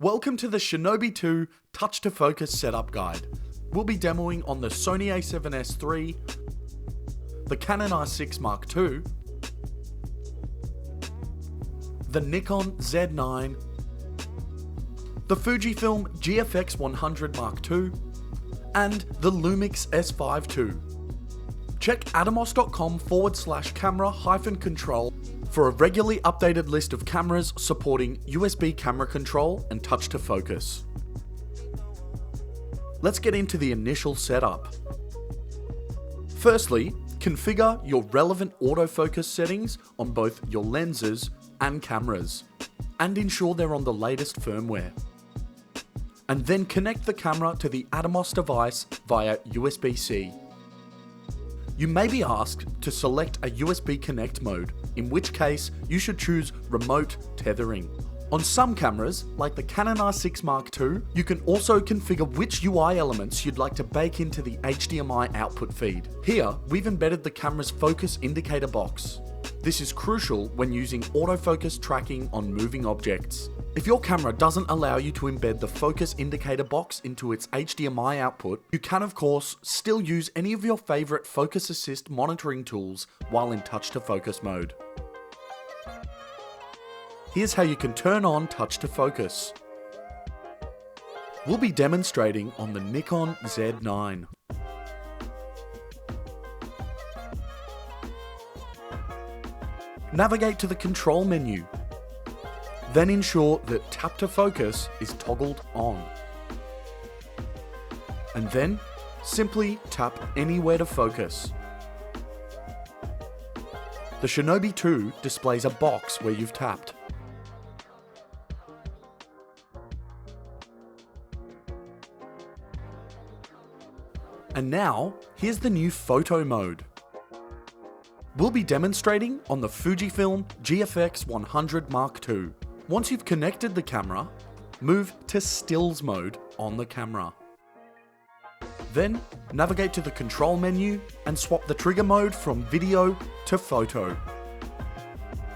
Welcome to the Shinobi II Touch to Focus Setup Guide. We'll be demoing on the Sony a7S III, the Canon R6 MkII, the Nikon Z9, the Fujifilm GFX100 Mark II, and the Lumix S5II. Check atomos.com/camera-control for a regularly updated list of cameras supporting USB camera control and touch to focus. Let's get into the initial setup. Firstly, configure your relevant autofocus settings on both your lenses and cameras, and ensure they're on the latest firmware. And then connect the camera to the Atomos device via USB-C. You may be asked to select a USB connect mode, in which case you should choose remote tethering. On some cameras, like the Canon R6 MkII, you can also configure which UI elements you'd like to bake into the HDMI output feed. Here, we've embedded the camera's focus indicator box. This is crucial when using autofocus tracking on moving objects. If your camera doesn't allow you to embed the focus indicator box into its HDMI output, you can of course still use any of your favorite focus assist monitoring tools while in touch to focus mode. Here's how you can turn on touch to focus. We'll be demonstrating on the Nikon Z9. Navigate to the control menu. Then ensure that tap to focus is toggled on. And then simply tap anywhere to focus. The Shinobi II displays a box where you've tapped. And now, here's the new photo mode. We'll be demonstrating on the Fujifilm GFX100 Mark II. Once you've connected the camera, move to stills mode on the camera. Then, navigate to the control menu and swap the trigger mode from video to photo.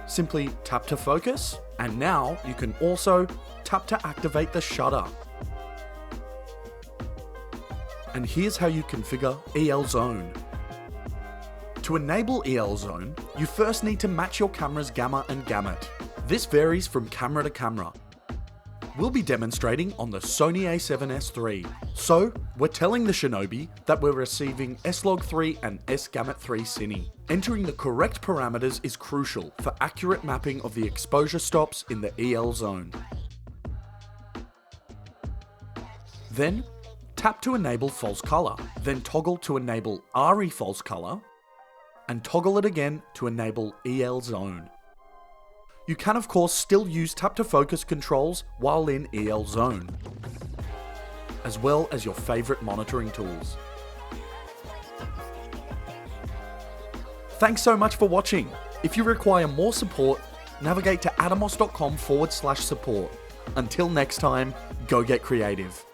Simply tap to focus, and now you can also tap to activate the shutter. And here's how you configure EL Zone. To enable EL Zone, you first need to match your camera's gamma and gamut. This varies from camera to camera. We'll be demonstrating on the Sony a7S III. So, we're telling the Shinobi that we're receiving S-Log3 and S-Gamut3 Cine. Entering the correct parameters is crucial for accurate mapping of the exposure stops in the EL Zone. Then, tap to enable false color, then toggle to enable RE false color, and toggle it again to enable EL Zone. You can of course still use tap to focus controls while in EL Zone, as well as your favorite monitoring tools. Thanks so much for watching. If you require more support, navigate to atomos.com/support. Until next time, go get creative.